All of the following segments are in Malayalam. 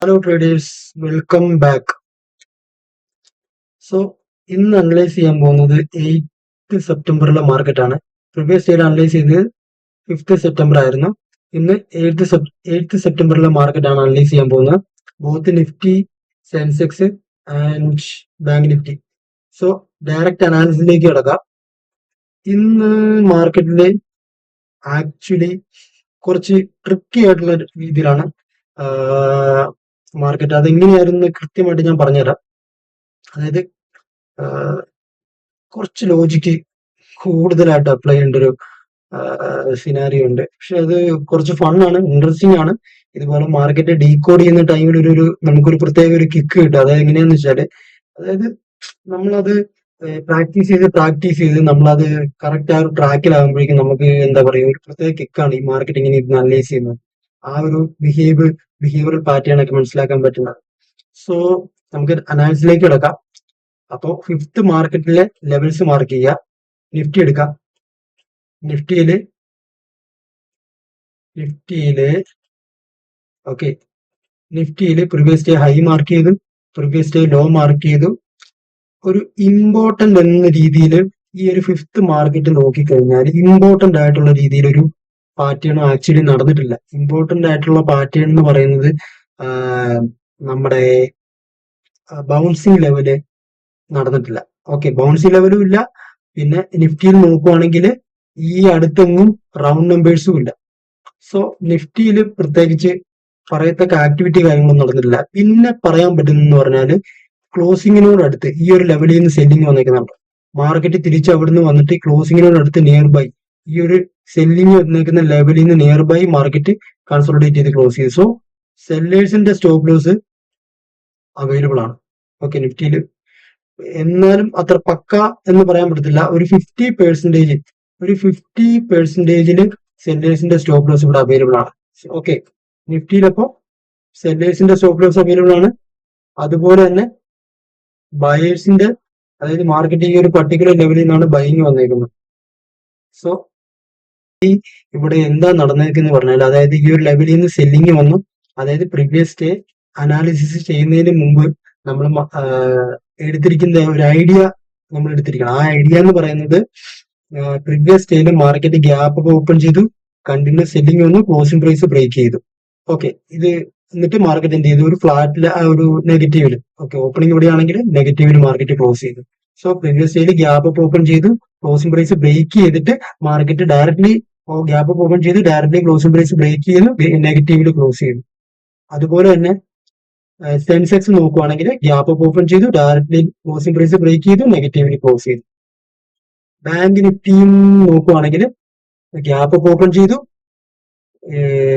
Hello traders, welcome back. So ഇന്ന് അനലൈസ് ചെയ്യാൻ പോകുന്നത് 8th സെപ്റ്റംബറിലെ മാർക്കറ്റാണ്. പ്രീവിയസ് ഡേയിൽ അനലൈസ് ചെയ്തത് 5th സെപ്റ്റംബർ ആയിരുന്നു. ഇന്ന് 8th സെപ്റ്റംബറിലെ മാർക്കറ്റാണ് അനലൈസ് ചെയ്യാൻ പോകുന്നത്. Both Nifty, Sensex and bank Nifty. So direct അനാലിസിസിലേക്ക് കിടക്കാം. ഇന്ന് മാർക്കറ്റിൽ ആക്ച്വലി കുറച്ച് ട്രിക്കി ആയിട്ടുള്ള രീതിയിലാണ് മാർക്കറ്റ്. അതെങ്ങനെയായിരുന്നു കൃത്യമായിട്ട് ഞാൻ പറഞ്ഞുതരാം. അതായത് കുറച്ച് ലോജിക്ക് കൂടുതലായിട്ട് അപ്ലൈ ചെയ്യേണ്ട ഒരു സിനാരിയോ ഉണ്ട്. പക്ഷെ അത് കുറച്ച് ഫണ്ണാണ്, ഇൻട്രസ്റ്റിംഗ് ആണ്. ഇതുപോലെ മാർക്കറ്റ് ഡീകോഡ് ചെയ്യുന്ന ടൈമിൽ നമുക്കൊരു പ്രത്യേക ഒരു കിക്ക് കിട്ടും. അതായത് എങ്ങനെയാന്ന് വെച്ചാല്, അതായത് നമ്മളത് പ്രാക്ടീസ് ചെയ്ത് നമ്മളത് കറക്റ്റ് ആ ഒരു ട്രാക്കിലാകുമ്പോഴേക്കും നമുക്ക് എന്താ പറയുക, ഒരു പ്രത്യേക കിക്കാണ് ഈ മാർക്കറ്റ് ഇങ്ങനെ ഇരുന്ന് അനലൈസ് ചെയ്യുന്നത്. ആ ഒരു ബിഹേവിയറൽ പാറ്റേൺ ഒക്കെ മനസ്സിലാക്കാൻ പറ്റുന്നത്. സോ നമുക്ക് അനാലിസിലേക്ക് കിടക്കാം. അപ്പോൾ 5th മാർക്കറ്റിലെ ലെവൽസ് മാർക്ക് ചെയ്യുക. നിഫ്റ്റി എടുക്കാം. നിഫ്റ്റിയില് പ്രീവിയസ് ഡേ ഹൈ മാർക്ക് ചെയ്തു, പ്രീവിയസ് ഡേ ലോ മാർക്ക് ചെയ്തു. ഒരു ഇമ്പോർട്ടന്റ് എന്ന രീതിയിൽ ഈ ഒരു 5th മാർക്കറ്റ് നോക്കിക്കഴിഞ്ഞാൽ ഇമ്പോർട്ടന്റ് ആയിട്ടുള്ള രീതിയിൽ ഒരു പാറ്റേൺ ആക്ച്വലി നടന്നിട്ടില്ല. ഇമ്പോർട്ടന്റ് ആയിട്ടുള്ള പാറ്റേൺ എന്ന് പറയുന്നത് നമ്മുടെ ബൗൺസിങ് ലെവല് നടന്നിട്ടില്ല. ഓക്കെ, ബൗൺസിങ് ലെവലും ഇല്ല. പിന്നെ നിഫ്റ്റിയിൽ നോക്കുവാണെങ്കിൽ ഈ അടുത്തെങ്ങും റൗണ്ട് നമ്പേഴ്സും ഇല്ല. സോ നിഫ്റ്റിയിൽ പ്രത്യേകിച്ച് പറയത്തക്ക ആക്ടിവിറ്റി കാര്യങ്ങളൊന്നും നടന്നിട്ടില്ല. പിന്നെ പറയാൻ പറ്റുന്നെന്ന് പറഞ്ഞാൽ ക്ലോസിങ്ങിനോട് അടുത്ത് ഈ ഒരു ലെവലിൽ നിന്ന് സെല്ലിങ് വന്നേക്കുന്നുണ്ട്. മാർക്കറ്റ് തിരിച്ച് അവിടുന്ന് വന്നിട്ട് ക്ലോസിങ്ങിനോട് അടുത്ത് നിയർ ബൈ ഈ ഒരു സെല്ലിങ് വന്നേക്കുന്ന ലെവലിൽ നിന്ന് നിയർ ബൈ മാർക്കറ്റ് കൺസോളിഡേറ്റ് ചെയ്ത് ക്ലോസ് ചെയ്തു. സോ സെല്ലേഴ്സിന്റെ സ്റ്റോപ്പ് ലോസ് അവൈലബിൾ ആണ്. ഓക്കെ, നിഫ്റ്റിയിൽ എന്നാലും അത്ര പക്ക എന്ന് പറയാൻ പറ്റത്തില്ല. ഒരു 50% സെല്ലേഴ്സിന്റെ സ്റ്റോപ്പ് ലോസ് ഇവിടെ അവൈലബിൾ ആണ്. ഓക്കെ, നിഫ്റ്റിയിലപ്പോ സെല്ലേഴ്സിന്റെ സ്റ്റോപ്പ് ലോസ് അവൈലബിൾ ആണ്. അതുപോലെ തന്നെ ബയേഴ്സിന്റെ, അതായത് മാർക്കറ്റ് ഈ ഒരു പർട്ടിക്കുലർ ലെവലിൽ നിന്നാണ് ബൈങ് വന്നേക്കുന്നത്. സോ ഇവിടെ എന്താ നടന്നേക്കെന്ന് പറഞ്ഞാൽ, അതായത് ഈ ഒരു ലെവലിൽ നിന്ന് സെല്ലിങ് വന്നു. അതായത് പ്രീവിയസ് ഡേ അനാലിസിസ് ചെയ്യുന്നതിന് മുമ്പ് നമ്മൾ എടുത്തിരിക്കുന്ന ഒരു ഐഡിയ നമ്മൾ എടുത്തിരിക്കണം. ആ ഐഡിയ എന്ന് പറയുന്നത് പ്രീവിയസ് ഡേയിൽ മാർക്കറ്റ് ഗ്യാപ്പ് ഓപ്പൺ ചെയ്തു, കണ്ടിന്യൂസ് സെല്ലിങ് വന്നു, ക്ലോസിംഗ് പ്രൈസ് ബ്രേക്ക് ചെയ്തു. ഓക്കെ, ഇത് എന്നിട്ട് മാർക്കറ്റ് എന്ത് ചെയ്തു, ഒരു ഫ്ലാറ്റില് ഒരു നെഗറ്റീവില്, ഓക്കെ, ഓപ്പണിംഗ് ഇവിടെയാണെങ്കിൽ നെഗറ്റീവില് മാർക്കറ്റ് ക്ലോസ് ചെയ്തു. സോ പ്രീവിയസ് ഡേയിൽ ഗ്യാപ്പ് ഓപ്പൺ ചെയ്തു, ക്ലോസിംഗ് പ്രൈസ് ബ്രേക്ക് ചെയ്തിട്ട് മാർക്കറ്റ് ഡയറക്ട്ലി ഗ്യാപ്പ് ഓപ്പൺ ചെയ്ത് ഡയറക്ട്ലി ക്ലോസിംഗ് പ്രൈസ് ബ്രേക്ക് ചെയ്തു, നെഗറ്റീവില് ക്ലോസ് ചെയ്തു. അതുപോലെ തന്നെ സെൻസെക്സ് നോക്കുവാണെങ്കിൽ ഗ്യാപ്പ് ഓപ്പൺ ചെയ്തു, ഡയറക്ട്ലി ക്ലോസിംഗ് പ്രൈസ് ബ്രേക്ക് ചെയ്തു, നെഗറ്റീവില് ക്ലോസ് ചെയ്തു. ബാങ്ക് നിഫ്റ്റിയും നോക്കുവാണെങ്കിൽ ഗ്യാപ്പ് ഓപ്പൺ ചെയ്തു,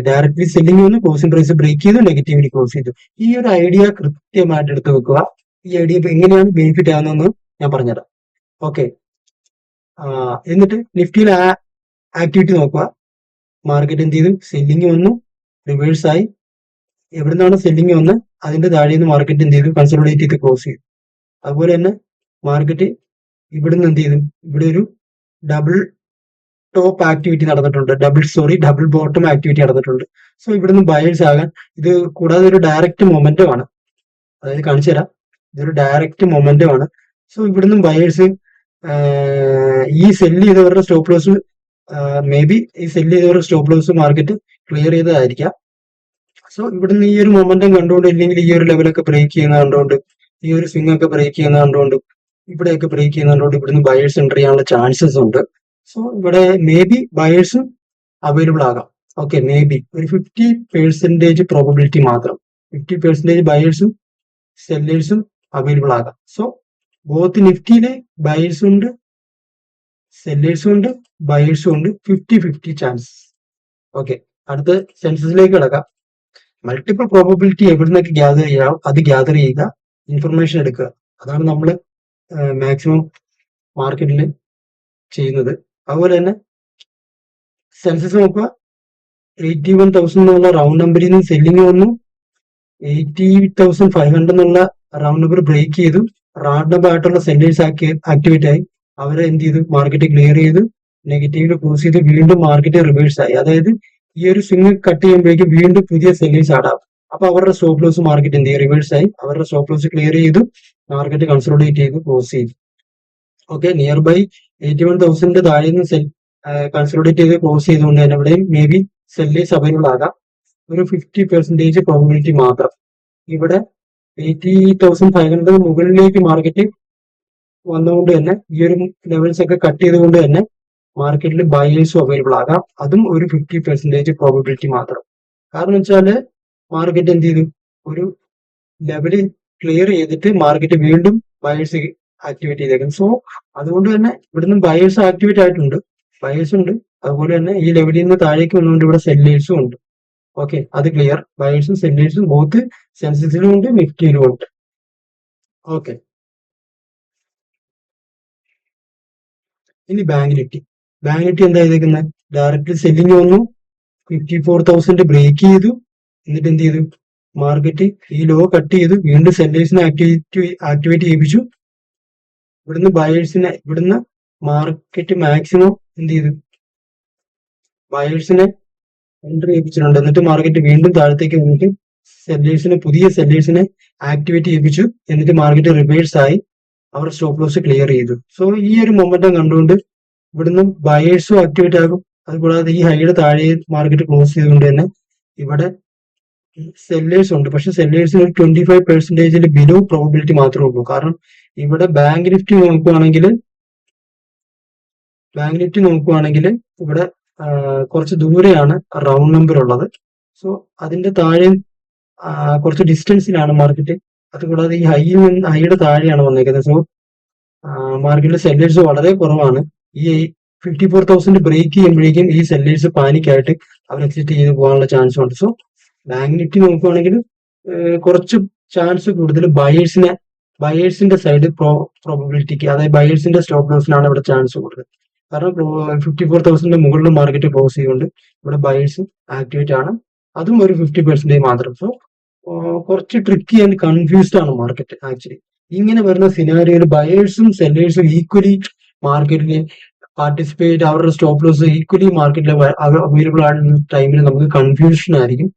ഡയറക്ട്ലി സെല്ലിംഗ് വന്നു, ക്ലോസിംഗ് പ്രൈസ് ബ്രേക്ക് ചെയ്തു, നെഗറ്റീവില് ക്ലോസ് ചെയ്തു. ഈ ഒരു ഐഡിയ കൃത്യമായിട്ട് എടുത്ത് വെക്കുക. ഈ ഐഡിയ എങ്ങനെയാണ് ബെനിഫിറ്റ് ആകുന്നതെന്ന് ഞാൻ പറഞ്ഞുതരാം. ഓക്കെ, എന്നിട്ട് നിഫ്റ്റിയിൽ ആക്ടിവിറ്റി നോക്കുക. മാർക്കറ്റ് എന്ത് ചെയ്തു, സെല്ലിംഗ് വന്നു, റിവേഴ്സ് ആയി. എവിടുന്നാണ് സെല്ലിംഗ് വന്ന് അതിന്റെ താഴെ നിന്ന് മാർക്കറ്റ് എന്ത് ചെയ്തു, കൺസോളിഡേറ്റ് ചെയ്ത് ക്ലോസ് ചെയ്തു. അതുപോലെ തന്നെ മാർക്കറ്റ് ഇവിടുന്ന് എന്ത് ചെയ്തു, ഇവിടെ ഒരു ഡബിൾ ടോപ്പ് ആക്ടിവിറ്റി നടന്നിട്ടുണ്ട്, ഡബിൾ ബോട്ടം ആക്ടിവിറ്റി നടന്നിട്ടുണ്ട്. സോ ഇവിടുന്ന് ബയേഴ്സ് ആകാൻ, ഇത് കൂടാതെ ഒരു ഡയറക്റ്റ് മൊമെന്റം ആണ്. അതായത് കാണിച്ചു തരാം, ഇതൊരു ഡയറക്റ്റ് മൊമെന്റം ആണ്. സോ ഇവിടുന്ന് ബയേഴ്സ് ഈ സെല്ല് ചെയ്തവരുടെ സ്റ്റോപ്പ് ലോസ് മാർക്കറ്റ് ക്ലിയർ ചെയ്തതായിരിക്കാം. സോ ഇവിടുന്ന് ഈ ഒരു മൊമെന്റം കണ്ടുകൊണ്ട്, ഇല്ലെങ്കിൽ ഈ ഒരു ലെവലൊക്കെ ബ്രേക്ക് ചെയ്യുന്ന കണ്ടുകൊണ്ട്, ഈ ഒരു സ്വിംഗ് ഒക്കെ ബ്രേക്ക് ചെയ്യുന്ന കണ്ടുകൊണ്ട്, ഇവിടെയൊക്കെ ബ്രേക്ക് ചെയ്യുന്ന കണ്ടുകൊണ്ട് ഇവിടുന്ന് ബയേഴ്സ് എൻ്റർ ചെയ്യാനുള്ള ചാൻസസ് ഉണ്ട്. സോ ഇവിടെ മേ ബി ബയേഴ്സും അവൈലബിൾ ആകാം. ഓക്കെ, മേ ബി ഒരു 50% പ്രോബബിലിറ്റി മാത്രം, 50% ബയേഴ്സും സെല്ലേഴ്സും അവൈലബിൾ ആകാം. സോ ബോത്ത് നിഫ്റ്റിയിലെ ബയേഴ്സും ഉണ്ട്, സെല്ലേഴ്സും ഉണ്ട്, ബയേഴ്സും ഉണ്ട്, 50-50 ചാൻസ്. ഓക്കെ, അടുത്ത സെൻസസിലേക്ക് കിടക്കാം. മൾട്ടിപ്പിൾ പ്രോബബിലിറ്റി എവിടുന്നൊക്കെ ഗ്യാദർ ചെയ്യാം അത് ഗ്യാദർ ചെയ്യുക, ഇൻഫർമേഷൻ എടുക്കുക. അതാണ് നമ്മൾ മാക്സിമം മാർക്കറ്റിൽ ചെയ്യുന്നത്. അതുപോലെ തന്നെ സെൻസസ് നോക്കുക. 81,000 എന്നുള്ള റൗണ്ട് നമ്പറിൽ നിന്ന് സെല്ലിംഗ് വന്നു, 80,500 എന്നുള്ള റൗണ്ട് നമ്പർ ബ്രേക്ക് ചെയ്തു, റാൻഡം ആയിട്ടുള്ള സെല്ലേഴ്സ് ആക്ടിവേറ്റ് ആയി. അവരെ എന്ത് ചെയ്തു, മാർക്കറ്റ് ക്ലിയർ ചെയ്തു, നെഗറ്റീവില് ക്ലോസ് ചെയ്ത് വീണ്ടും മാർക്കറ്റ് റിവേഴ്സ് ആയി. അതായത് ഈ ഒരു സ്വിംഗ് കട്ട് ചെയ്യുമ്പോഴേക്കും വീണ്ടും പുതിയ സെല്ലേഴ്സ് ആടാം. അപ്പൊ അവരുടെ സ്റ്റോപ്പ് ലോസ് മാർക്കറ്റ് എന്ത് ചെയ്യും, റിവേഴ്സ് ആയി അവരുടെ സ്റ്റോപ്പ് ലോസ് ക്ലിയർ ചെയ്തു, മാർക്കറ്റ് കൺസോളിഡേറ്റ് ചെയ്ത് ക്ലോസ് ചെയ്തു. ഓക്കെ, നിയർ ബൈ 81,000 താഴെ നിന്ന് കൺസോളിഡേറ്റ് ചെയ്ത് ക്ലോസ് ചെയ്തുകൊണ്ട് തന്നെ ഇവിടെയും മേ ബി സെല്ലേഴ്സ് അവൈലബിൾ ആകാം. ഒരു 50% പ്രോബിലിറ്റി മാത്രം. ഇവിടെ 80,500 മുകളിലേക്ക് മാർക്കറ്റ് വന്നുകൊണ്ട് തന്നെ ഈ ഒരു ലെവൽസ് ഒക്കെ കട്ട് ചെയ്തുകൊണ്ട് തന്നെ മാർക്കറ്റിൽ ബയേഴ്സും അവൈലബിൾ ആകാം. അതും ഒരു 50% പ്രോബിലിറ്റി മാത്രം. കാരണം വെച്ചാല് മാർക്കറ്റ് എന്ത് ചെയ്തു, ഒരു ലെവല് ക്ലിയർ ചെയ്തിട്ട് മാർക്കറ്റ് വീണ്ടും ബയേഴ്സ് ആക്ടിവേറ്റ് ചെയ്തേക്കുന്നു. സോ അതുകൊണ്ട് തന്നെ ഇവിടുന്ന് ബയേഴ്സ് ആക്ടിവേറ്റ് ആയിട്ടുണ്ട്, ബയേഴ്സ് ഉണ്ട്. അതുപോലെ തന്നെ ഈ ലെവലിൽ നിന്ന് താഴേക്ക് വന്നുകൊണ്ട് ഇവിടെ സെല്ലേഴ്സും ഉണ്ട്. ഓക്കെ, അത് ക്ലിയർ. ബയേഴ്സും സെല്ലേഴ്സും ബോത്ത് സെൻസസിലും ഉണ്ട്, നിഫ്റ്റിയിലും ഉണ്ട്. ഓക്കെ, ഇനി ബാങ്ക് നിഫ്റ്റി. ബാങ്ക് നിഫ്റ്റി എന്താ ചെയ്തേക്കുന്നത്, ഡയറക്റ്റ് സെല്ലിങ് വന്നു, 54,000 ബ്രേക്ക് ചെയ്തു. എന്നിട്ട് എന്ത് ചെയ്തു, മാർക്കറ്റ് ഈ ലോ കട്ട് ചെയ്തു, വീണ്ടും സെല്ലേഴ്സിനെ ആക്ടിവേറ്റ് ചെയ്യിപ്പിച്ചു. ഇവിടുന്ന് മാർക്കറ്റ് മാക്സിമം എന്ത് ചെയ്തു, ബയേഴ്സിനെ എൻട്രി ചെയ്യിപ്പിച്ചിട്ടുണ്ട്. എന്നിട്ട് മാർക്കറ്റ് വീണ്ടും താഴത്തേക്ക് വന്നിട്ട് പുതിയ സെല്ലേഴ്സിനെ ആക്ടിവേറ്റ് ചെയ്യിപ്പിച്ചു. എന്നിട്ട് മാർക്കറ്റ് റിവേഴ്സ് ആയി അവർ സ്റ്റോപ്പ് ലോസ് ക്ലിയർ ചെയ്തു. സോ ഈ ഒരു മൊമെന്റം കണ്ടുകൊണ്ട് ഇവിടുന്ന് ബയേഴ്സും ആക്ടിവേറ്റ് ആകും. അതുകൂടാതെ ഈ ഹൈയുടെ താഴെ മാർക്കറ്റ് ക്ലോസ് ചെയ്തുകൊണ്ട് തന്നെ ഇവിടെ സെല്ലേഴ്സ് ഉണ്ട്. പക്ഷെ സെല്ലേഴ്സിന് 25% ബിലോ പ്രോബിലിറ്റി മാത്രമേ ഉള്ളൂ. കാരണം ഇവിടെ ബാങ്ക് നിഫ്റ്റി നോക്കുവാണെങ്കിൽ ഇവിടെ കുറച്ച് ദൂരെയാണ് റൗണ്ട് നമ്പർ ഉള്ളത്. സോ അതിന്റെ താഴെ കുറച്ച് ഡിസ്റ്റൻസിലാണ് മാർക്കറ്റ്. അതുകൂടാതെ ഈ ഹൈയുടെ താഴെയാണ് വന്നേക്കുന്നത്. സോ മാർക്കറ്റിൽ സെല്ലേഴ്സ് വളരെ കുറവാണ്. ഈ 54,000 ബ്രേക്ക് ചെയ്യുമ്പോഴേക്കും ഈ സെല്ലേഴ്സ് പാനിക്കായിട്ട് അവർ എക്സിറ്റ് ചെയ്ത് പോകാനുള്ള ചാൻസ് ഉണ്ട്. സോ ബാങ്ക് നിഫ്റ്റി നോക്കുവാണെങ്കിൽ കുറച്ച് ചാൻസ് കൂടുതൽ ബയേഴ്സിന്റെ സൈഡ് പ്രോബിലിറ്റിക്ക്, അതായത് ബയേഴ്സിന്റെ സ്റ്റോപ്പ് ലോസിനാണ് ഇവിടെ ചാൻസ് കൂടുതൽ. കാരണം 54,000 മുകളിൽ മാർക്കറ്റ് ക്ലോസ് ചെയ്യുന്നുണ്ട്, ഇവിടെ ബയേഴ്സ് ആക്ടിവേറ്റ് ആണ്, അതും ഒരു 50% മാത്രം. സോ കുറച്ച് ട്രിക്കി ആൻഡ് കൺഫ്യൂസ്ഡ് ആണ് മാർക്കറ്റ് ആക്ച്വലി. ഇങ്ങനെ വരുന്ന സിനാരിയോയിൽ ബയേഴ്സും സെല്ലേഴ്സും ഈക്വലി മാർക്കറ്റിൽ പാർട്ടിസിപ്പേറ്റ്, അവരുടെ സ്റ്റോപ്പ് ലോസ് ഈക്വലി മാർക്കറ്റിൽ അവൈലബിൾ ആയിരുന്ന ടൈമിൽ നമുക്ക് കൺഫ്യൂസ്ഡ് ആയിരിക്കും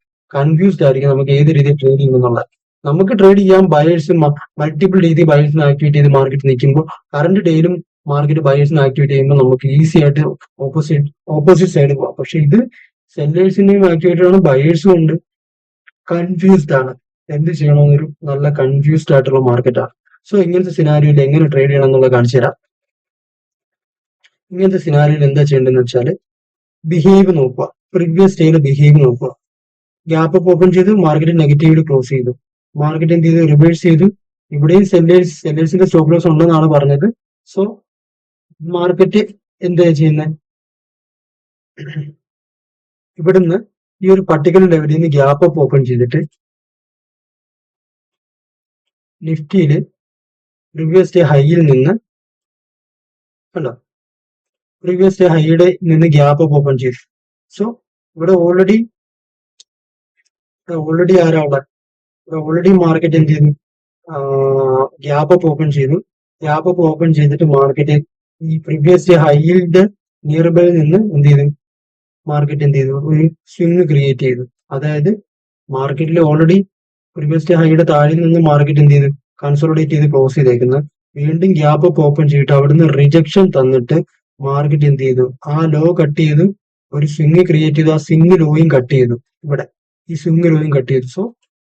നമുക്ക് ഏത് രീതിയിൽ ട്രേഡ് ചെയ്യുമെന്നുള്ള. നമുക്ക് ട്രേഡ് ചെയ്യാൻ ബയേഴ്സ് മൾട്ടിപ്പിൾ രീതിയിൽ ബയേഴ്സിനെ ആക്ടിവേറ്റ് ചെയ്ത് മാർക്കറ്റ് നിൽക്കുമ്പോൾ കറണ്ട് ഡേയിലും മാർക്കറ്റ് ബയേഴ്സിനെ ആക്ടിവേറ്റ് ചെയ്യുമ്പോൾ നമുക്ക് ഈസി ആയിട്ട് ഓപ്പോസിറ്റ് സൈഡ് പോകാം. പക്ഷെ ഇത് സെല്ലേഴ്സിന്റെയും ആക്ടിവേറ്റഡ് ആണ്, ബയേഴ്സും ഉണ്ട്, കൺഫ്യൂസ്ഡ് ആണ്. എന്ത് ചെയ്യണമെന്നൊരു നല്ല കൺഫ്യൂസ്ഡ് ആയിട്ടുള്ള മാർക്കറ്റാണ്. സോ ഇങ്ങനത്തെ സിനാരിയോയിൽ എങ്ങനെ ട്രേഡ് ചെയ്യണം എന്നുള്ളത് കാണിച്ചു തരാം. ഇങ്ങനത്തെ സിനാരിയോയിൽ എന്താ ചെയ്യേണ്ടതെന്ന് വെച്ചാൽ ബിഹേവ് നോക്കുക, പ്രീവിയസ് ഡേയിലെ ബിഹേവ് നോക്കുക. ഗ്യാപ്പ് അപ്പ് ഓപ്പൺ ചെയ്തു, മാർക്കറ്റ് നെഗറ്റീവിൽ ക്ലോസ് ചെയ്തു, മാർക്കറ്റ് എന്ത് ചെയ്തു, റിവേഴ്സ് ചെയ്തു. ഇവിടെയും സെല്ലേഴ്സിന്റെ സ്റ്റോപ്പ് ലോസ് ഉണ്ടെന്നാണ് പറഞ്ഞത്. സോ മാർക്കറ്റ് എന്താ ചെയ്യുന്നത്, ഇവിടുന്ന് ഈ ഒരു പർട്ടിക്കുലർ ലെവലിൽ നിന്ന് ഗ്യാപ്പ് അപ്പ് ഓപ്പൺ ചെയ്തിട്ട് നിഫ്റ്റിയില് പ്രീവിയസ് ഡേ ഹൈയിൽ നിന്ന് കണ്ടോ, പ്രീവിയസ് ഡേ ഹൈയുടെ നിന്ന് ഗ്യാപ്പ് അപ്പ് ഓപ്പൺ ചെയ്തു. സോ ഇവിടെ ഓൾറെഡി ആരാ ഉള്ളത്, ഓൾറെഡി മാർക്കറ്റ് എന്ത് ചെയ്തു, ഗ്യാപ്പ് അപ്പ് ഓപ്പൺ ചെയ്തു. ഗ്യാപ്പ് അപ്പ് ഓപ്പൺ ചെയ്തിട്ട് മാർക്കറ്റ് ഈ പ്രീവിയസ് ഡേ ഹൈയുടെ നിയർ ബൈ നിന്ന് എന്ത് ചെയ്തു, മാർക്കറ്റ് എന്ത് ചെയ്തു, ഒരു സ്വിംഗ് ക്രിയേറ്റ് ചെയ്തു. അതായത് മാർക്കറ്റിൽ ഓൾറെഡി പ്രീവിയസ് ഡേ ഹൈയുടെ താഴെ നിന്ന് മാർക്കറ്റ് എന്ത് ചെയ്തു, കൺസോളിഡേറ്റ് ചെയ്ത് ക്ലോസ് ചെയ്തേക്കുന്നത്. വീണ്ടും ഗ്യാപ്പ് അപ്പ് ഓപ്പൺ ചെയ്തിട്ട് അവിടുന്ന് റിജക്ഷൻ തന്നിട്ട് മാർക്കറ്റ് എന്ത് ചെയ്തു, ആ ലോ കട്ട് ചെയ്തു, ഒരു സ്വിംഗ് ക്രിയേറ്റ് ചെയ്തു. ആ സ്വിംഗ് ലോയും കട്ട് ചെയ്തു. ഇവിടെ ഈ സ്വിംഗ് ലോയും കട്ട് ചെയ്തു. സോ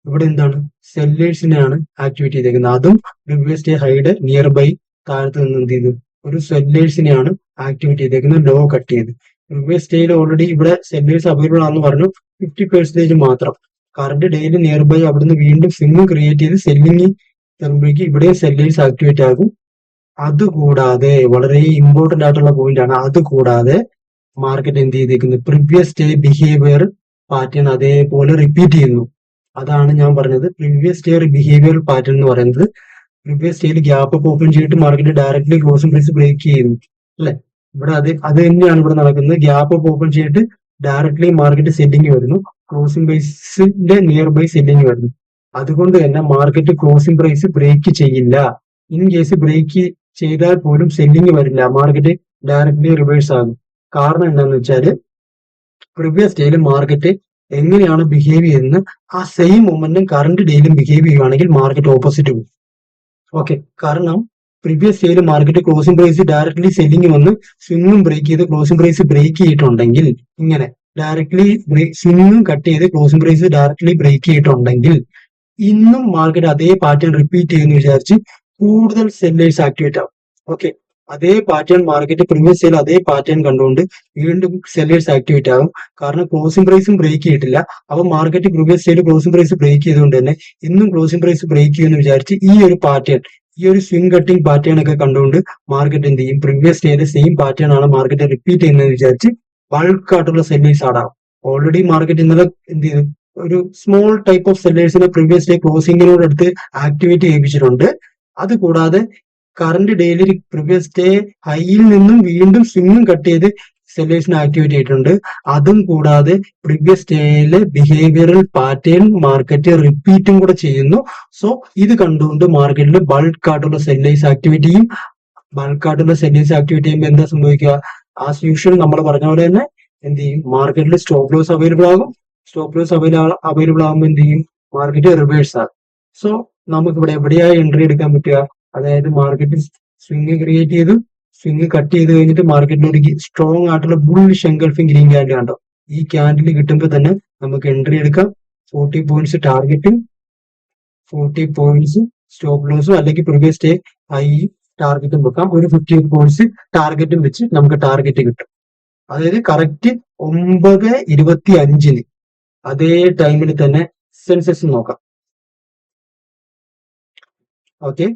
ഇവിടെ എന്താണ്, സെല്ലേഴ്സിനെയാണ് ആക്ടിവേറ്റ് ചെയ്തേക്കുന്നത്. അതും പ്രീവിയസ് ഡേ ഹൈയുടെ നിയർ ബൈ താഴത്ത് നിന്ന് എന്ത് ചെയ്തു, ഒരു സെല്ലേഴ്സിനെയാണ് ആക്ടിവേറ്റ് ചെയ്തേക്കുന്നത്, ലോ കട്ട് ചെയ്ത്. പ്രീവിയസ് ഡേയിൽ ഓൾറെഡി ഇവിടെ സെല്ലേഴ്സ് അവൈലബിൾ ആണെന്ന് പറഞ്ഞു, 50% മാത്രം. കറണ്ട് ഡേയിൽ നിയർ ബൈ അവിടുന്ന് വീണ്ടും സ്വിംഗ് ക്രിയേറ്റ് ചെയ്ത് സെല്ലിങ് തരുമ്പോഴേക്ക് ഇവിടെ സെല്ലേഴ്സ് ആക്ടിവേറ്റ് ആകും. അതുകൂടാതെ വളരെ ഇമ്പോർട്ടന്റ് ആയിട്ടുള്ള പോയിന്റ് ആണ്, അതുകൂടാതെ മാർക്കറ്റ് എന്ത് ചെയ്തേക്കുന്നത്, പ്രീവിയസ് ഡേ ബിഹേവിയർ പാറ്റേൺ അതേപോലെ റിപ്പീറ്റ് ചെയ്യുന്നു. അതാണ് ഞാൻ പറഞ്ഞത്, പ്രീവിയസ് ഡേ ബിഹേവിയർ പാറ്റേൺ എന്ന് പറയുന്നത്. പ്രീവിയസ് ഡേയിൽ ഗ്യാപ്പ് അപ്പ് ഓപ്പൺ ചെയ്തിട്ട് market directly closing price break ചെയ്യുന്നു അല്ലെ. ഇവിടെ അത് തന്നെയാണ് ഇവിടെ നടക്കുന്നത്. ഗ്യാപ്പ് അപ്പ് ഓപ്പൺ ചെയ്തിട്ട് ഡയറക്ട്ലി മാർക്കറ്റ് സെല്ലിങ് വരുന്നു, ക്ലോസിംഗ് പ്രൈസിന്റെ നിയർ ബൈ സെല്ലിങ് വരുന്നു. അതുകൊണ്ട് തന്നെ മാർക്കറ്റ് ക്ലോസിംഗ് പ്രൈസ് ബ്രേക്ക് ചെയ്യില്ല. ഇൻ കേസ് ബ്രേക്ക് ചെയ്താൽ പോലും സെല്ലിങ് വരില്ല, മാർക്കറ്റ് ഡയറക്ട്ലി റിവേഴ്സ് ആകും. കാരണം എന്താണെന്ന് വെച്ചാൽ പ്രീവിയസ് ഡേയിൽ മാർക്കറ്റ് എങ്ങനെയാണ് ബിഹേവ് ചെയ്യുന്നത് ആ സെയിം മൊമെന്റം കറണ്ട് ഡേയിലും ബിഹേവ് ചെയ്യുവാണെങ്കിൽ മാർക്കറ്റ് ഓപ്പോസിറ്റ് പോകും. ഓക്കെ, കാരണം പ്രീവിയസ് ഡേയിൽ market closing price directly selling വന്ന് സ്വിങ്ങും ബ്രേക്ക് ചെയ്ത് ക്ലോസിംഗ് പ്രൈസ് ബ്രേക്ക് ചെയ്തിട്ടുണ്ടെങ്കിൽ, ഇങ്ങനെ ഡയറക്ട്ലി സ്വിങ്ങും കട്ട് ചെയ്ത് ക്ലോസിംഗ് പ്രൈസ് ഡയറക്ട്ലി ബ്രേക്ക് ചെയ്തിട്ടുണ്ടെങ്കിൽ ഇന്നും മാർക്കറ്റ് അതേ പാറ്റേൺ റിപ്പീറ്റ് ചെയ്യുമെന്ന് വിചാരിച്ച് കൂടുതൽ സെല്ലേഴ്സ് ആക്ടിവേറ്റ് ആവും. ഓക്കെ, അതേ പാറ്റേൺ മാർക്കറ്റ് പ്രീവിയസ് ഡേയിൽ അതേ പാറ്റേൺ കണ്ടുകൊണ്ട് വീണ്ടും സെല്ലേഴ്സ് ആക്ടിവേറ്റ് ആകും. കാരണം ക്ലോസിംഗ് പ്രൈസും ബ്രേക്ക് ചെയ്തിട്ടില്ല. അപ്പൊ മാർക്കറ്റ് പ്രീവിയസ് ഡേയിൽ ക്ലോസിംഗ് പ്രൈസ് ബ്രേക്ക് ചെയ്തുകൊണ്ട് തന്നെ ഇന്നും ക്ലോസിംഗ് പ്രൈസ് ബ്രേക്ക് ചെയ്യുമെന്ന് വിചാരിച്ച് ഈ ഒരു പാറ്റേൺ, ഈ ഒരു സ്വിംഗ് കട്ടിംഗ് പാറ്റേൺ ഒക്കെ കണ്ടുകൊണ്ട് മാർക്കറ്റ് എന്ത് ചെയ്യും, പ്രീവിയസ് ഡേയിലെ സെയിം പാറ്റേൺ ആണ് മാർക്കറ്റ് റിപ്പീറ്റ് ചെയ്യുന്നതെന്ന് വിചാരിച്ച് ബൾക്കായിട്ടുള്ള സെല്ലേഴ്സ് ആടാം. ഓൾറെഡി മാർക്കറ്റ് ഇന്നലെ എന്ത് ചെയ്തു, ഒരു സ്മോൾ ടൈപ്പ് ഓഫ് സെല്ലേഴ്സിനെ പ്രീവിയസ് ഡേ ക്ലോസിംഗിനോട് അടുത്ത് ആക്ടിവേറ്റ് ചെയ്യിപ്പിച്ചിട്ടുണ്ട്. അതുകൂടാതെ കറന്റ് ഡെയിലി പ്രീവിയസ് ഡേ ഹൈയിൽ നിന്നും വീണ്ടും സ്വിങ്ങും കട്ട് ചെയ്ത് സെല്ലേഴ്സിനെ ആക്ടിവേറ്റ് ചെയ്തിട്ടുണ്ട്. അതും കൂടാതെ പ്രീവിയസ് ഡേയിലെ ബിഹേവിയറൽ പാറ്റേൺ മാർക്കറ്റ് റിപ്പീറ്റും കൂടെ ചെയ്യുന്നു. സോ ഇത് കണ്ടുകൊണ്ട് മാർക്കറ്റിൽ ബൾക്കായിട്ടുള്ള സെല്ലേഴ്സ് ആക്ടിവേറ്റ് ചെയ്യും. ബൾക്കായിട്ടുള്ള സെല്ലേഴ്സ് ആക്ടിവേറ്റ് ചെയ്യുമ്പോൾ എന്താ സംഭവിക്കുക, ആസ് യൂഷ്വൽ നമ്മൾ പറഞ്ഞ പോലെ തന്നെ എന്ത് ചെയ്യും, മാർക്കറ്റിൽ സ്റ്റോപ്പ് ലോസ് അവൈലബിൾ ആകും. സ്റ്റോപ്പ് ലോസ് അവൈലബിൾ ആകുമ്പോൾ എന്ത് ചെയ്യും, മാർക്കറ്റ് റിവേഴ്സ് ആകും. സോ നമുക്ക് ഇവിടെ എവിടെയായി എൻട്രി എടുക്കാൻ പറ്റുക, അതായത് മാർക്കറ്റ് സ്വിംഗ് ക്രിയേറ്റ് ചെയ്തു, സ്വിംഗ് കട്ട് ചെയ്ത് കഴിഞ്ഞിട്ട് മാർക്കറ്റിൽ ഒരു സ്ട്രോങ് ആയിട്ടുള്ള ബുള്ളിഷ് എൻഗൾഫിംഗ് ഗ്രീൻ ക്യാൻഡിൽ കണ്ടോ, ഈ ക്യാൻഡിൽ കിട്ടുമ്പോൾ തന്നെ നമുക്ക് എൻട്രി എടുക്കാം. 40 പോയിന്റ്സ് ടാർഗറ്റും 40 പോയിന്റ്സ് സ്റ്റോപ്പ് ലോസും അല്ലെങ്കിൽ പ്രീവിയസ് ഡേ ഹൈ ടാർഗറ്റും വെക്കാം. ഒരു 50 പോയിന്റ്സ് ടാർഗറ്റും വെച്ച് നമുക്ക് ടാർഗറ്റ് കിട്ടും. അതായത് കറക്റ്റ് 9:25 അതേ ടൈമിൽ തന്നെ സെൻസസ് നോക്കാം. ഓക്കെ,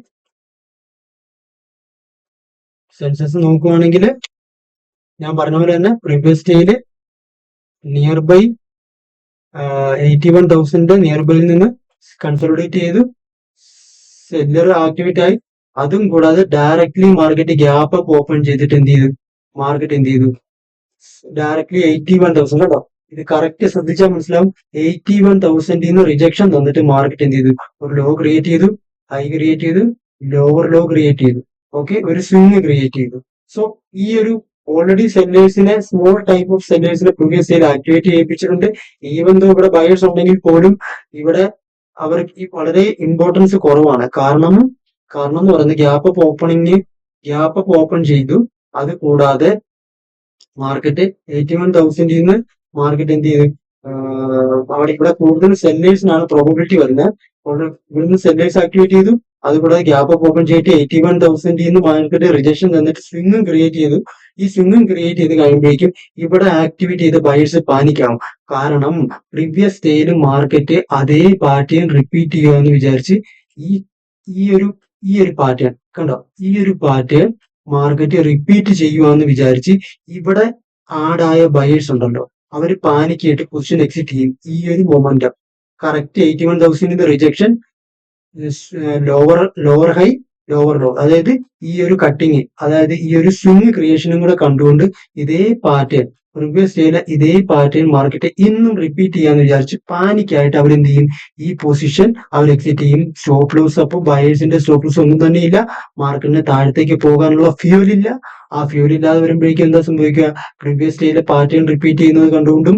സെൻസസ് നോക്കുവാണെങ്കിൽ ഞാൻ പറഞ്ഞ പോലെ തന്നെ പ്രീവിയസ് ഡേയില് നിയർ ബൈ 81,000 നിയർ ബൈയിൽ നിന്ന് കൺസോളിഡേറ്റ് ചെയ്തു, സെല്ലർ ആക്ടിവേറ്റ് ആയി. അതും കൂടാതെ directly market gap up open ചെയ്തിട്ട് എന്ത് ചെയ്തു, മാർക്കറ്റ് എന്ത് ചെയ്തു, ഡയറക്ട്ലി 81,000 കേട്ടോ, ഇത് കറക്റ്റ് ശ്രദ്ധിച്ചാൽ മനസ്സിലാവും. 81,000 റിജക്ഷൻ തന്നിട്ട് മാർക്കറ്റ് എന്ത് ചെയ്തു, ഒരു ലോ ക്രിയേറ്റ് ചെയ്തു, ഹൈ ക്രിയേറ്റ് ചെയ്തു, ലോവർ ലോ ക്രിയേറ്റ് ചെയ്തു. ഓക്കെ, ഒരു സ്വിംഗ് ക്രിയേറ്റ് ചെയ്തു. സോ ഈ ഒരു ഓൾറെഡി സെല്ലേഴ്സിനെ, സ്മോൾ ടൈപ്പ് ഓഫ് സെല്ലേഴ്സിനെ പ്രീവിയസ് ഡേയിൽ ആക്ടിവേറ്റ് ചെയ്യിപ്പിച്ചിട്ടുണ്ട്. ഈവൻ ദോ ഇവിടെ ബയേഴ്സ് ഉണ്ടെങ്കിൽ പോലും ഇവിടെ അവർക്ക് വളരെ ഇമ്പോർട്ടൻസ് കുറവാണ്. കാരണം എന്ന് പറയുന്നത് ഗ്യാപ്പ് അപ്പ് ഓപ്പൺ ചെയ്തു. അത് കൂടാതെ മാർക്കറ്റ് 81,000 നിന്ന് മാർക്കറ്റ് എന്ത് ചെയ്തു, ഇവിടെ കൂടുതൽ സെല്ലേഴ്സിനാണ് പ്രോബബിലിറ്റി വരുന്നത്. ഇവിടുന്ന് സെല്ലേഴ്സ് ആക്ടിവേറ്റ് ചെയ്തു. അതുകൂടാതെ ഗ്യാപ്പ് അപ്പ് ഓപ്പൺ ചെയ്തിട്ട് 81,000 നിന്ന് മാർക്കറ്റ് റിജക്ഷൻ തന്നിട്ട് സ്വിംഗും ക്രിയേറ്റ് ചെയ്തു. ഈ സ്വിംഗും ക്രിയേറ്റ് ചെയ്ത് കഴിയുമ്പോഴേക്കും ഇവിടെ ആക്ടിവേറ്റ് ചെയ്ത ബയേഴ്സ് പാനിക്കാവും. കാരണം പ്രീവിയസ് ഡേയിൽ മാർക്കറ്റ് അതേ പാറ്റേൺ റിപ്പീറ്റ് ചെയ്യുമെന്ന് വിചാരിച്ച് ഈ ഒരു പാറ്റേൺ കണ്ടോ, ഈ ഒരു പാറ്റേൺ മാർക്കറ്റ് റിപ്പീറ്റ് ചെയ്യുവാന്ന് വിചാരിച്ച് ഇവിടെ ആഡായ ബയേഴ്സ് ഉണ്ടല്ലോ, അവർ പാനിക്കായിട്ട് പൊസിഷൻ എക്സിറ്റ് ചെയ്യും. ഈ ഒരു momentum correct 81,000 rejection, lower high lower low, അതായത് ഈ ഒരു കട്ടിങ്, അതായത് ഈ ഒരു സ്വിംഗ് ക്രിയേഷനും കൂടെ കണ്ടുകൊണ്ട് ഇതേ പാറ്റേൺ പ്രീവിയസ് ഡേയിലെ ഇതേ പാറ്റേൺ മാർക്കറ്റ് ഇന്നും റിപ്പീറ്റ് ചെയ്യാന്ന് വിചാരിച്ച് പാനിക്കായിട്ട് അവരെന്ത് ചെയ്യും, ഈ പൊസിഷൻ അവർ എക്സിറ്റ് ചെയ്യും. സ്റ്റോപ്പ് ലോസ്, അപ്പോൾ ബയേഴ്സിന്റെ സ്റ്റോപ്പ് ലോസ് ഒന്നും തന്നെ ഇല്ല, മാർക്കറ്റിന് താഴത്തേക്ക് പോകാനുള്ള ഫ്യൂൽ ഇല്ല. ആ ഫ്യൂൽ ഇല്ലാതെ വരുമ്പോഴേക്കും എന്താ സംഭവിക്കുക, പ്രീവിയസ് ഡേയിലെ പാറ്റേൺ റിപ്പീറ്റ് ചെയ്യുന്നത് കണ്ടുകൊണ്ടും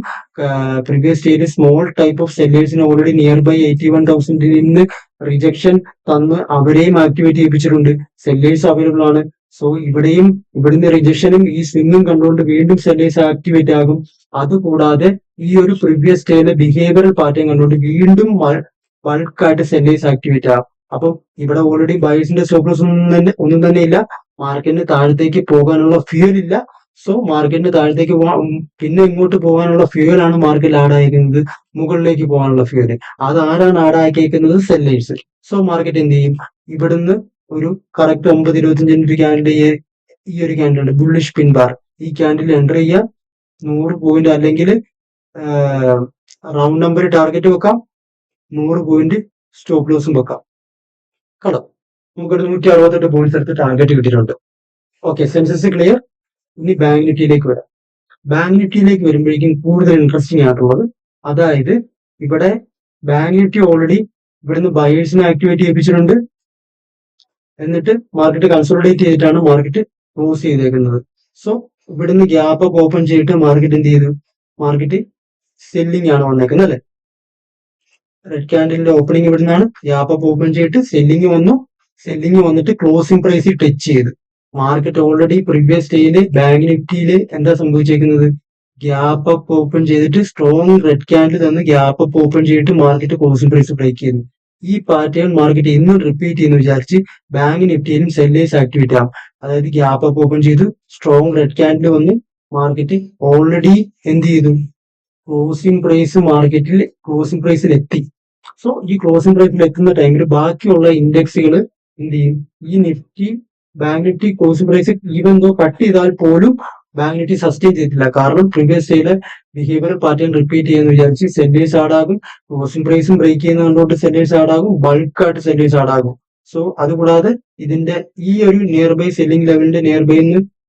പ്രീവിയസ് ഡേയിലെ സ്മോൾ ടൈപ്പ് ഓഫ് സെല്ലേഴ്സിന് ഓൾറെഡി നിയർ ബൈ 81,000 നിന്ന് റിജക്ഷൻ തന്ന് അവരെയും ആക്ടിവേറ്റ് ചെയ്യിപ്പിച്ചിട്ടുണ്ട്. സെല്ലേഴ്സ് അവൈലബിൾ ആണ്. സോ ഇവിടുന്ന് റിജക്ഷനും ഈ സ്വിംഗും കണ്ടുകൊണ്ട് വീണ്ടും സെല്ലേഴ്സ് ആക്ടിവേറ്റ് ആകും. അതുകൂടാതെ ഈ ഒരു പ്രീവിയസ് ഡേയിലെ ബിഹേവിയറൽ പാറ്റേൺ കണ്ടുകൊണ്ട് വീണ്ടും ബൾക്കായിട്ട് സെല്ലേഴ്സ് ആക്ടിവേറ്റ് ആകും. അപ്പം ഇവിടെ ഓൾറെഡി ബയേഴ്സിന്റെ സ്റ്റോപ്പ് ലോസ് ഒന്നും തന്നെ ഇല്ല, മാർക്കറ്റിന് താഴത്തേക്ക് പോകാനുള്ള ഫ്യൂൽ ഇല്ല. സോ മാർക്കറ്റിന് താഴത്തേക്ക് പിന്നെ ഇങ്ങോട്ട് പോകാനുള്ള ഫ്യൂലാണ് മാർക്കറ്റിൽ ആഡ് ആയിരിക്കുന്നത്, മുകളിലേക്ക് പോകാനുള്ള ഫ്യൂല്. അത് ആരാണ് ആഡ് ആക്കിയേക്കുന്നത്, സെല്ലേഴ്സ്. സോ മാർക്കറ്റ് എന്ത് ചെയ്യും, ഇവിടുന്ന് ഒരു കറക്റ്റ് 9:25 ക്യാൻഡിൽ, ഈ ഒരു ക്യാൻഡിൽ ഉണ്ട് ബുള്ളിഷ് പിൻ ബാർ, ഈ ക്യാൻഡിൽ എൻ്റർ ചെയ്യാം. 100 പോയിന്റ് അല്ലെങ്കിൽ റൗണ്ട് നമ്പർ ടാർഗറ്റ് വെക്കാം, 100 പോയിന്റ് സ്റ്റോപ്പ് ലോസും വെക്കാം. കണ്ടോ, നമുക്ക് 168 പോയിന്റ്സ് എടുത്ത് ടാർഗറ്റ് കിട്ടിയിട്ടുണ്ട്. Okay, census clear. ഇനി ബാങ്ക് നിഫ്റ്റിയിലേക്ക് വരാം. ബാങ്ക് നിഫ്റ്റിയിലേക്ക് വരുമ്പോഴേക്കും കൂടുതൽ ഇൻട്രസ്റ്റിംഗ് ആയിട്ടുള്ളത്, അതായത് ഇവിടെ ബാങ്ക് നിഫ്റ്റി ഓൾറെഡി ഇവിടുന്ന് ബയേഴ്സിനെ ആക്ടിവേറ്റ് ചെയ്യിപ്പിച്ചിട്ടുണ്ട്. എന്നിട്ട് മാർക്കറ്റ് കൺസോളിഡേറ്റ് ചെയ്തിട്ടാണ് മാർക്കറ്റ് ക്ലോസ് ചെയ്തേക്കുന്നത്. സോ ഇവിടുന്ന് ഗ്യാപ്പ് അപ്പ് ഓപ്പൺ ചെയ്തിട്ട് മാർക്കറ്റ് എന്ത് ചെയ്തു, മാർക്കറ്റ് സെല്ലിംഗ് ആണ് വന്നേക്കുന്നത് അല്ലെ. റെഡ് ക്യാൻഡിലിന്റെ ഓപ്പണിംഗ് ഇവിടെ നിന്നാണ്, ഗ്യാപ്പ് അപ്പ് ഓപ്പൺ ചെയ്തിട്ട് സെല്ലിംഗ് വന്നു, സെല്ലിംഗ് വന്നിട്ട് ക്ലോസിംഗ് പ്രൈസ് ടച്ച് ചെയ്തു. മാർക്കറ്റ് ഓൾറെഡി പ്രീവിയസ് ഡേയില് ബാങ്ക് നിഫ്റ്റിയില് എന്താ സംഭവിച്ചേക്കുന്നത്, ഗ്യാപ്പ് അപ്പ് ഓപ്പൺ ചെയ്തിട്ട് സ്ട്രോങ് റെഡ് ക്യാൻഡിൽ തന്ന് ഗ്യാപ്പ് അപ്പ് ഓപ്പൺ ചെയ്തിട്ട് മാർക്കറ്റ് ക്ലോസിംഗ് പ്രൈസ് ബ്രേക്ക് ചെയ്തു. ഈ പാറ്റേൺ മാർക്കറ്റ് എന്നും റിപ്പീറ്റ് ചെയ്യുന്നു വിചാരിച്ച് ബാങ്ക് നിഫ്റ്റിയിലും സെല്ലേഴ്സ് ആക്ടിവേറ്റ് ആവും. അതായത് ഗ്യാപ്പ് അപ്പ് ഓപ്പൺ ചെയ്തു, സ്ട്രോങ് റെഡ് ക്യാൻഡിൽ വന്ന് മാർക്കറ്റ് ഓൾറെഡി എന്ത് ചെയ്തു, ക്ലോസിംഗ് പ്രൈസിൽ എത്തി. സോ ഈ ക്ലോസിംഗ് പ്രൈസിൽ എത്തുന്ന ടൈമിൽ ബാക്കിയുള്ള ഇൻഡെക്സുകൾ എന്ത് ചെയ്യും, ഈ Nifty bank Nifty closing price even though cut ചെയ്താൽ പോലും ബാങ്ക് നിഫ്റ്റി സസ്റ്റെയിൻ ചെയ്തിട്ടില്ല. കാരണം പ്രീവിയസ് ഡേയിലെ ബിഹേവിയർ പാറ്റേൺ റിപ്പീറ്റ് ചെയ്യുന്ന വിചാരിച്ച് സെല്ലേഴ്സ് ആഡാകും, ക്ലോസിംഗ് പ്രൈസും ബ്രേക്ക് ചെയ്യുന്ന കണ്ടുകൊണ്ട് സെല്ലേഴ്സ് ആഡാകും, ബൾക്കായിട്ട് സെല്ലേഴ്സ് ആഡാകും. സോ അതുകൂടാതെ ഇതിന്റെ ഈ ഒരു നിയർ ബൈ സെല്ലിംഗ് ലെവലിന്റെ നിയർ ബൈ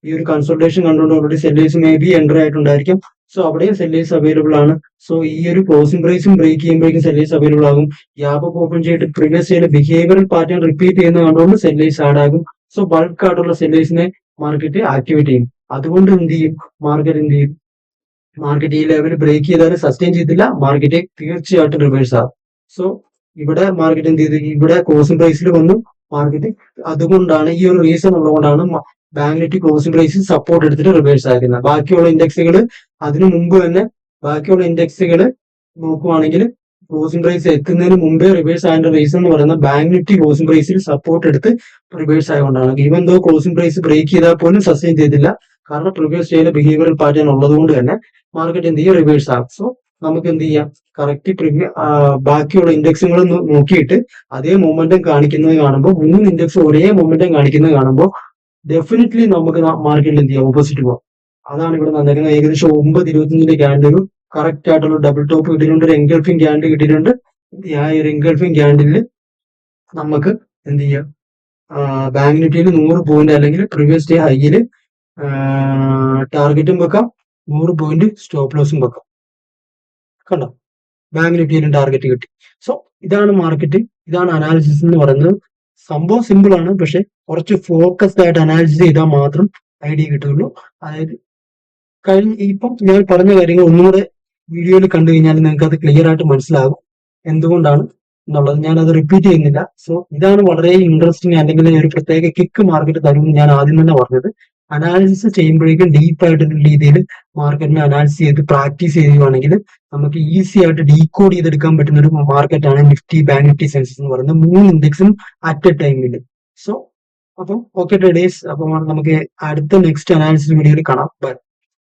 ഈ ഒരു കൺസൾട്ടേഷൻ കണ്ടുകൊണ്ട് already sellers may be enter ആയിട്ടുണ്ടായിരിക്കും. സോ അവിടെയും സെല്ലേഴ്സ് അവൈലബിൾ ആണ്. സോ ഈ ഒരു ക്ലോസിംഗ് പ്രൈസും ബ്രേക്ക് ചെയ്യുമ്പോഴേക്കും സെല്ലേഴ്സ് അവൈലബിൾ ആകും. ഗ്യാപ്പ് അപ്പ് ഓപ്പൺ ചെയ്തിട്ട് പ്രീവിയസ് ഡേയിലെ ബിഹേവിയറൽ പാറ്റേൺ റിപ്പീറ്റ് ചെയ്യുന്ന കണ്ടുകൊണ്ട് സെല്ലേഴ്സ് ആഡാകും. സോ ബൾക്ക് ആയിട്ടുള്ള സെല്ലേഴ്സിനെ മാർക്കറ്റ് ആക്ടിവേറ്റ് ചെയ്യും. അതുകൊണ്ട് എന്ത് ചെയ്യും, മാർക്കറ്റ് ഈ ലെവൽ ബ്രേക്ക് ചെയ്താൽ സസ്റ്റെയിൻ ചെയ്തില്ല, മാർക്കറ്റ് തീർച്ചയായിട്ടും റിവേഴ്സ് ആകും. സോ ഇവിടെ മാർക്കറ്റ് എന്ത് ചെയ്തു, ഇവിടെ ക്ലോസിംഗ് പ്രൈസിൽ വന്നു മാർക്കറ്റ്. അതുകൊണ്ടാണ് ഈ ഒരു റീസൺ ഉള്ളതുകൊണ്ടാണ് ബാങ്ക് നിഫ്റ്റി ക്ലോസിംഗ് പ്രൈസിൽ സപ്പോർട്ട് എടുത്തിട്ട് റിവേഴ്സ് ആക്കുന്നത്. ബാക്കിയുള്ള ഇൻഡെക്സുകൾ അതിനു മുമ്പ് തന്നെ, ബാക്കിയുള്ള ഇൻഡെക്സുകൾ നോക്കുവാണെങ്കിൽ ക്ലോസിംഗ് പ്രൈസ് എത്തുന്നതിന് മുമ്പേ റിവേഴ്സ് ആയതിന്റെ റീസൺ എന്ന് പറയുന്നത് ബാങ്ക് നിഫ്റ്റി ക്ലോസിംഗ് പ്രൈസിൽ സപ്പോർട്ട് എടുത്ത് റിവേഴ്സ് ആയതുകൊണ്ടാണ്. Even though closing price break ചെയ്താൽ പോലും സസ്റ്റെയിൻ ചെയ്തില്ല. കാരണം പ്രീവിയസ് ഡേയിലെ ബിഹേവിയറൽ പാറ്റേൺ ഉള്ളത് കൊണ്ട് തന്നെ മാർക്കറ്റ് എന്ത് ചെയ്യുക, റിവേഴ്സ് ആകും. സോ നമുക്ക് എന്ത് ചെയ്യാം, കറക്റ്റ് ബാക്കിയുള്ള ഇൻഡെക്സുകൾ നോക്കിയിട്ട് അതേ മൊമെന്റം കാണിക്കുന്നത് കാണുമ്പോൾ, 3 ഇൻഡെക്സ് ഒരേ മൊമെന്റം കാണിക്കുന്നത് കാണുമ്പോൾ ഡെഫിനറ്റ്ലി നമുക്ക് മാർക്കറ്റിൽ എന്ത് ചെയ്യാം, ഓപ്പോസിറ്റ് പോകാം. അതാണ് ഇവിടെ നടക്കുന്നത്. ഏകദേശം 9:25 ക്യാൻഡിൽ കറക്റ്റ് ആയിട്ടുള്ള ഡബിൾ ടോപ്പ് കിട്ടിയിട്ടുണ്ട്, ഒരു എൻഗൾഫിംഗ് ക്യാൻഡിൽ കിട്ടിയിട്ടുണ്ട്. ആ ഒരു എൻഗൾഫിംഗ് ക്യാൻഡിലിൽ നമുക്ക് എന്ത് ചെയ്യാം, ബാങ്ക് നിഫ്റ്റിയിൽ 100 പോയിന്റ് അല്ലെങ്കിൽ പ്രീവിയസ് ഡേ ഹൈയിൽ ടാർഗറ്റും വെക്കാം, 100 പോയിന്റ് സ്റ്റോപ്പ് ലോസും വെക്കാം. കണ്ടോ, ബാങ്ക് നിഫ്റ്റിയിലും ടാർഗറ്റ് കിട്ടി. സോ ഇതാണ് മാർക്കറ്റ്, ഇതാണ് അനാലിസിസ് എന്ന് പറയുന്നത്. സംഭവം സിമ്പിൾ ആണ്, പക്ഷെ കുറച്ച് ഫോക്കസ്ഡ് ആയിട്ട് അനാലിസിസ് ചെയ്താൽ മാത്രം ഐഡിയ കിട്ടുള്ളൂ. അതായത് ഇപ്പം ഞാൻ പറഞ്ഞ കാര്യങ്ങൾ ഒന്നുകൂടെ വീഡിയോയിൽ കണ്ടു കഴിഞ്ഞാൽ നിങ്ങൾക്ക് അത് ക്ലിയർ ആയിട്ട് മനസ്സിലാകും എന്തുകൊണ്ടാണ് എന്നുള്ളത്. ഞാൻ അത് റിപ്പീറ്റ് ചെയ്യുന്നില്ല. സോ ഇതാണ് വളരെ ഇൻട്രസ്റ്റിംഗ് അല്ലെങ്കിൽ ഒരു പ്രത്യേക കിക്ക് മാർക്കറ്റ് തരുമെന്ന് ഞാൻ ആദ്യം തന്നെ പറഞ്ഞത്. അനാലിസിസ് ചെയ്യുമ്പോഴേക്കും ഡീപ്പായിട്ടുള്ള രീതിയിൽ മാർക്കറ്റിനെ അനാലിസിസ് ചെയ്ത് പ്രാക്ടീസ് ചെയ്യുകയാണെങ്കിൽ നമുക്ക് ഈസി ആയിട്ട് ഡീകോഡ് ചെയ്തെടുക്കാൻ പറ്റുന്ന ഒരു മാർക്കറ്റാണ് നിഫ്റ്റി, ബാങ്ക് നിഫ്റ്റി, സെൻസസ് എന്ന് പറയുന്നത്, 3 ഇൻഡെക്സും അറ്റ് എ ടൈമിൽ. സോ അപ്പം ഓക്കെ ട്രേഡേഴ്സ്, അപ്പം നമുക്ക് അടുത്ത നെക്സ്റ്റ് അനാലിസിസ് വീഡിയോയിൽ കാണാം. ബൈ.